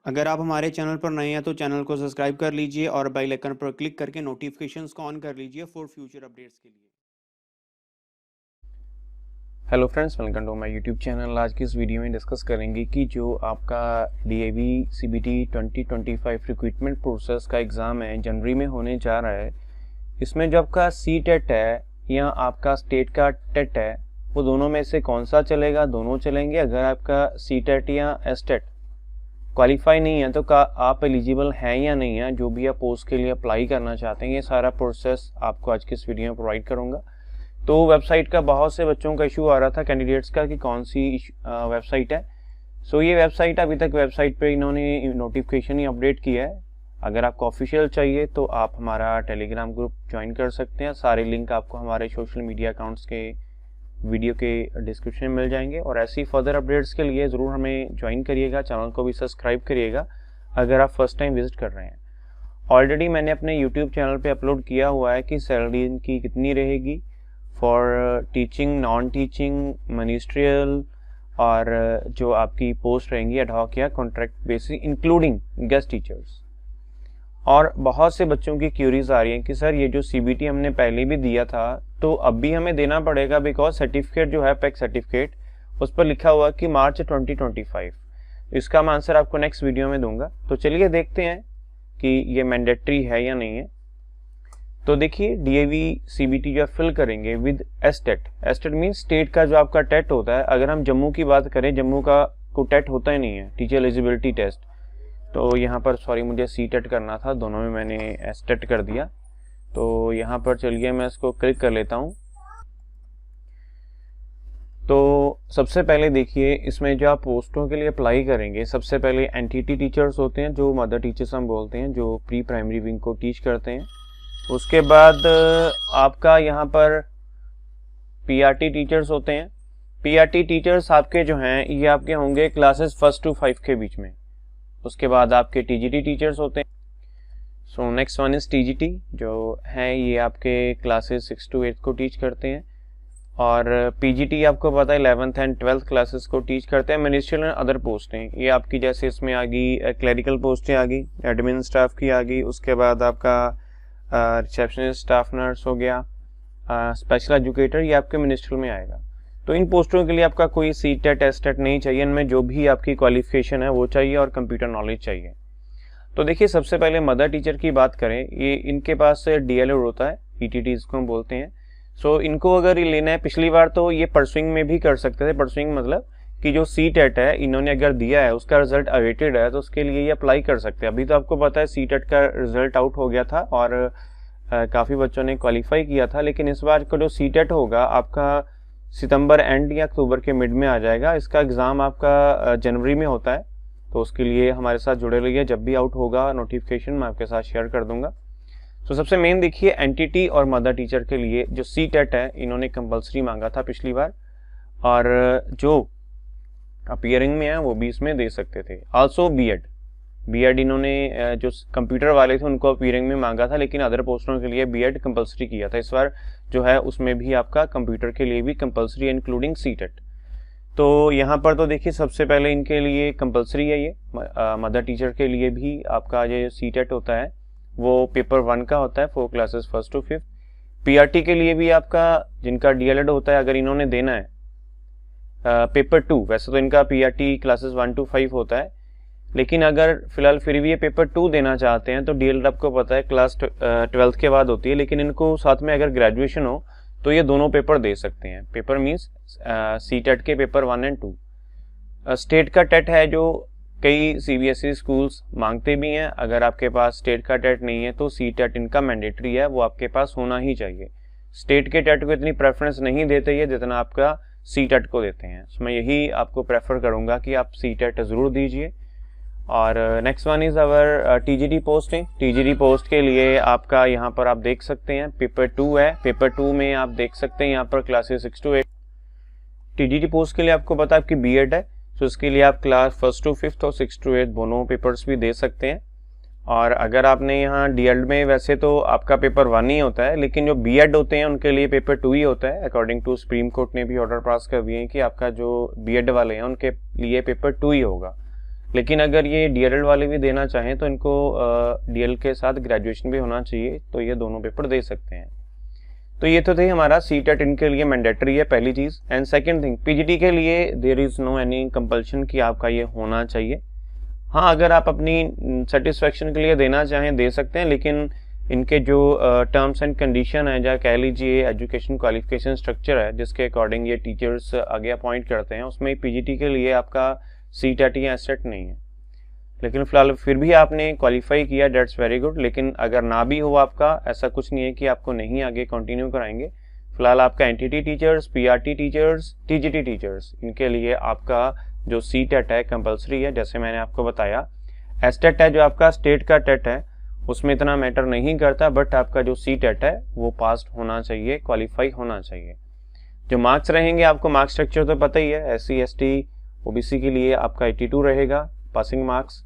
अगर आप हमारे चैनल पर नए हैं तो चैनल को सब्सक्राइब कर लीजिए और बेल आइकन पर क्लिक करके नोटिफिकेशंस को ऑन कर लीजिए फॉर फ्यूचर अपडेट्स के लिए। Hello friends, welcome to my YouTube channel. आज की इस वीडियो में डिस्कस करेंगे कि जो आपका DAV CBT 2025 रिक्रूटमेंट प्रोसेस का एग्ज़ाम है जनवरी में होने जा रहा है। इसमें जो आपका CTET है या आपका स्टेट का टेट है, वो दोनों में से कौन सा चलेगा? दोनों चलेंगे। अगर आपका CTET या STET क्वालिफाई नहीं है तो आप एलिजिबल हैं या नहीं है, जो भी आप पोस्ट के लिए अप्लाई करना चाहते हैं, ये सारा प्रोसेस आपको आज की इस वीडियो में प्रोवाइड करूँगा। तो वेबसाइट का बहुत से बच्चों का इशू आ रहा था कैंडिडेट्स का कि कौन सी वेबसाइट है। सो ये वेबसाइट अभी तक वेबसाइट पे इन्होंने नोटिफिकेशन ही अपडेट किया है। अगर आपको ऑफिशियल चाहिए तो आप हमारा टेलीग्राम ग्रुप ज्वाइन कर सकते हैं। सारे लिंक आपको हमारे सोशल मीडिया अकाउंट्स के वीडियो के डिस्क्रिप्शन में मिल जाएंगे। और ऐसी फर्दर अपडेट्स के लिए ज़रूर हमें ज्वाइन करिएगा, चैनल को भी सब्सक्राइब करिएगा अगर आप फर्स्ट टाइम विजिट कर रहे हैं। ऑलरेडी मैंने अपने यूट्यूब चैनल पे अपलोड किया हुआ है कि सैलरी इनकी कितनी रहेगी for teaching, non teaching, ministerial और जो आपकी पोस्ट रहेंगी एडहॉक या contract basis including guest teachers. और बहुत से बच्चों की क्यूरीज आ रही हैं कि सर ये जो CBT हमने पहले भी दिया था तो अब भी हमें देना पड़ेगा, बिकॉज सर्टिफिकेट जो है पैक सर्टिफिकेट उस पर लिखा हुआ कि मार्च 2025। इसका मैं आंसर आपको नेक्स्ट वीडियो में दूंगा। तो चलिए देखते हैं कि ये मैंडेटरी है या नहीं है। तो देखिए DAV CBT जो फिल करेंगे with STET। STET mean state का जो आपका टेट होता है। अगर हम जम्मू की बात करें, जम्मू का कोई टेट होता ही नहीं है, टीचर एलिजिबिलिटी टेस्ट। तो यहाँ पर सॉरी मुझे CTET करना था, दोनों में मैंने STET कर दिया। तो यहाँ पर चलिए मैं इसको क्लिक कर लेता हूँ। तो सबसे पहले देखिए इसमें जो आप पोस्टों के लिए अप्लाई करेंगे, सबसे पहले एंटिटी टीचर्स होते हैं, जो मदर टीचर्स हम बोलते हैं, जो प्री प्राइमरी विंग को टीच करते हैं। उसके बाद आपका यहाँ पर PRT टीचर्स होते हैं। PRT टीचर्स आपके जो हैं ये आपके होंगे क्लासेस 1 to 5 के बीच में। उसके बाद आपके TGT टीचर्स होते हैं। So next one is TGT जो है, ये आपके क्लासेस 6 to 8 को टीच करते हैं। और PGT आपको पता है 11th एंड 12th क्लासेस को टीच करते हैं। मिनिस्ट्रियल एंड अदर पोस्टें ये आपकी, जैसे इसमें आ गई क्लरिकल पोस्टें आ गई, एडमिन स्टाफ की आ गई। उसके बाद आपका रिसेप्शनिस्ट, स्टाफ नर्स हो गया, स्पेशल एजुकेटर, ये आपके मिनिस्ट्रियल में आएगा। तो इन पोस्टों के लिए आपका कोई CTET STET नहीं चाहिए, इनमें जो भी आपकी क्वालिफिकेशन है वो चाहिए और कंप्यूटर नॉलेज चाहिए। तो देखिए सबसे पहले मदर टीचर की बात करें, ये इनके पास DLED होता है, PTT इसको हम बोलते हैं। सो इनको अगर ये लेना है, पिछली बार तो ये परसुइंग में भी कर सकते थे। परसुइंग मतलब कि जो CTET है इन्होंने अगर दिया है, उसका रिजल्ट अवेटेड है, तो उसके लिए ये अप्लाई कर सकते हैं। अभी तो आपको पता है CTET का रिजल्ट आउट हो गया था और काफ़ी बच्चों ने क्वालिफाई किया था। लेकिन इस बार का जो CTET होगा आपका सितंबर एंड या अक्टूबर के मिड में आ जाएगा। इसका एग्ज़ाम आपका जनवरी में होता है। तो उसके लिए हमारे साथ जुड़े रहिए, जब भी आउट होगा नोटिफिकेशन मैं आपके साथ शेयर कर दूंगा। तो सबसे मेन देखिए एंटिटी और मदर टीचर के लिए जो CTET है इन्होंने कंपलसरी मांगा था पिछली बार, और जो अपीयरिंग में है वो भी इसमें दे सकते थे। आल्सो B.Ed इन्होंने जो कंप्यूटर वाले थे उनको अपीयरिंग में मांगा था, लेकिन अदर पोस्टों के लिए B.Ed कंपलसरी किया था। इस बार जो है उसमें भी आपका कंप्यूटर के लिए भी कंपलसरी है, इंक्लूडिंग CTET। तो यहाँ पर तो देखिए सबसे पहले इनके लिए कंपलसरी है ये। मदर टीचर के लिए भी आपका जो CTET होता है वो पेपर 1 का होता है, 4 क्लासेस 1 to 5। PRT के लिए भी आपका जिनका DLED होता है, अगर इन्होंने देना है पेपर 2, वैसे तो इनका PRT क्लासेस 1 to 5 होता है, लेकिन अगर फिलहाल फिर भी ये पेपर 2 देना चाहते हैं तो DLED आपको पता है क्लास 12th के बाद होती है। लेकिन इनको साथ में अगर ग्रेजुएशन हो तो ये दोनों पेपर दे सकते हैं। पेपर मीन्स CTET के पेपर 1 and 2। स्टेट का टेट है जो कई CBSE स्कूल्स मांगते भी हैं। अगर आपके पास स्टेट का टेट नहीं है तो CTET इनका मैंडेटरी है, वो आपके पास होना ही चाहिए। स्टेट के टेट को इतनी प्रेफरेंस नहीं देते ये जितना आपका CTET को देते हैं। तो मैं यही आपको प्रेफर करूँगा कि आप CTET ज़रूर दीजिए। और next one is our TGT posting. TGT post के लिए आपका यहाँ पर आप देख सकते हैं पेपर 2 है। पेपर 2 में आप देख सकते हैं यहाँ पर क्लासेस 6 to 8। TGT पोस्ट के लिए आपको पता है आपकी B.Ed है, तो इसके लिए आप क्लास 1 to 5 और 6 to 8 दोनों पेपर्स भी दे सकते हैं। और अगर आपने यहाँ डीएड में वैसे तो आपका पेपर 1 ही होता है, लेकिन जो बीएड होते हैं उनके लिए पेपर 2 ही होता है। अकॉर्डिंग टू सुप्रीम कोर्ट ने भी ऑर्डर पास कर दिए हैं कि आपका जो बीएड वाले हैं उनके लिए पेपर 2 ही होगा। लेकिन अगर ये डीएलएड वाले भी देना चाहें तो इनको डीएल के साथ ग्रेजुएशन भी होना चाहिए, तो ये दोनों पेपर दे सकते हैं। तो ये तो थे हमारा सीटेट, इनके लिए मैंडेटरी है पहली चीज़। एंड सेकंड थिंग, पीजीटी के लिए there is no any compulsion कि आपका ये होना चाहिए। हाँ, अगर आप अपनी सेटिस्फेक्शन के लिए देना चाहें दे सकते हैं, लेकिन इनके जो टर्म्स एंड कंडीशन है, या कह लीजिए एजुकेशन क्वालिफिकेशन स्ट्रक्चर है जिसके अकॉर्डिंग ये टीचर्स आगे अपॉइंट करते हैं, उसमें पीजीटी के लिए आपका सीटेट या एसटेट नहीं है। लेकिन फिलहाल फिर भी आपने क्वालिफाई किया, डेट्स वेरी गुड। लेकिन अगर ना भी हो आपका, ऐसा कुछ नहीं है कि आपको नहीं आगे कंटिन्यू कराएंगे। फिलहाल आपका NTT teachers, PRT teachers, TGT teachers, इनके लिए आपका जो सीटेट है कंपलसरी है, जैसे मैंने आपको बताया। एसटेट है जो आपका स्टेट का टेट है, उसमें इतना मैटर नहीं करता, बट आपका जो सीटेट है वो पास होना चाहिए, क्वालिफाई होना चाहिए। जो मार्क्स रहेंगे, आपको मार्क्स स्ट्रक्चर तो पता ही है, SC ST OBC के लिए आपका 82 रहेगा पासिंग मार्क्स,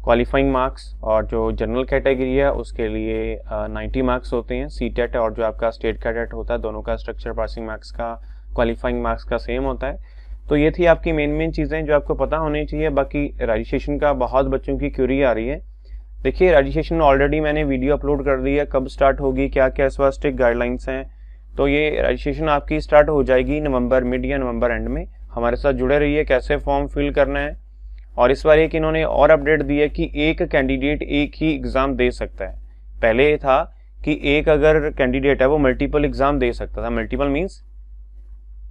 क्वालिफाइंग मार्क्स, और जो जनरल कैटेगरी है उसके लिए 90 मार्क्स होते हैं। सीटेट और जो आपका स्टेट का टेट होता है, दोनों का स्ट्रक्चर पासिंग मार्क्स का, क्वालिफाइंग मार्क्स का सेम होता है। तो ये थी आपकी मेन चीज़ें जो आपको पता होनी चाहिए। बाकी रजिस्ट्रेशन का बहुत बच्चों की क्यूरी आ रही है। देखिए, रजिस्ट्रेशन ऑलरेडी मैंने वीडियो अपलोड कर दी है, कब स्टार्ट होगी, क्या क्या इस बार स्ट्रिक्ट गाइडलाइंस हैं। तो ये रजिस्ट्रेशन आपकी स्टार्ट हो जाएगी नवंबर मिड या नवंबर एंड में। हमारे साथ जुड़े रहिए, कैसे फॉर्म फिल करना है। और इस बार एक इन्होंने और अपडेट दी है कि एक कैंडिडेट एक ही एग्ज़ाम दे सकता है। पहले ये था कि एक अगर कैंडिडेट है वो मल्टीपल एग्ज़ाम दे सकता था। मल्टीपल मीन्स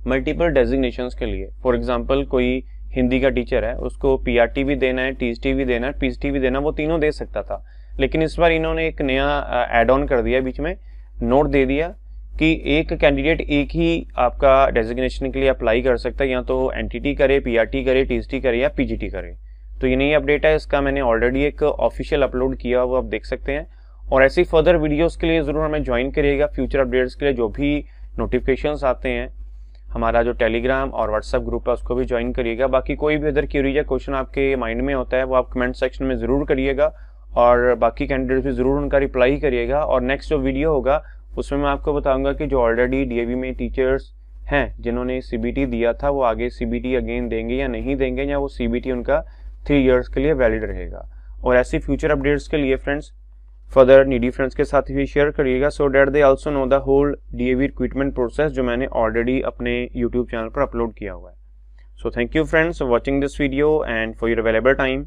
मल्टीपल डेजिग्नेशंस के लिए। फॉर एग्जांपल, कोई हिंदी का टीचर है, उसको पीआरटी भी देना है, टीएसटी भी देना है, पीएचटी भी देना है, वो तीनों दे सकता था। लेकिन इस बार इन्होंने एक नया ऐड ऑन कर दिया, बीच में नोट दे दिया कि एक कैंडिडेट एक ही आपका डेजिग्नेशन के लिए अप्लाई कर सकता है, या तो एनटीटी करे, पीआरटी करे, टीएसटी करे या पीजीटी करे। तो ये नई अपडेट है, इसका मैंने ऑलरेडी एक ऑफिशियल अपलोड किया, वो आप देख सकते हैं। और ऐसी फर्दर वीडियोस के लिए ज़रूर हमें ज्वाइन करिएगा। फ्यूचर अपडेट्स के लिए जो भी नोटिफिकेशंस आते हैं, हमारा जो टेलीग्राम और व्हाट्सएप ग्रुप है उसको भी ज्वाइन करिएगा। बाकी कोई भी अदर क्यूरी या क्वेश्चन आपके माइंड में होता है वो आप कमेंट सेक्शन में ज़रूर करिएगा, और बाकी कैंडिडेट्स भी ज़रूर उनका रिप्लाई करिएगा। और नेक्स्ट जो वीडियो होगा उसमें मैं आपको बताऊंगा कि जो ऑलरेडी डीएवी में टीचर्स हैं जिन्होंने सीबीटी दिया था, वो आगे सीबीटी अगेन देंगे या नहीं देंगे, या वो सीबीटी उनका 3 इयर्स के लिए वैलिड रहेगा। और ऐसी फ्यूचर अपडेट्स के लिए फ्रेंड्स फर्दर नीडी फ्रेंड्स के साथ भी शेयर करिएगा, so that they also know the whole DAV recruitment process, जो मैंने ऑलरेडी अपने यूट्यूब चैनल पर अपलोड किया हुआ है। So thank you friends for watching this video and for your available time.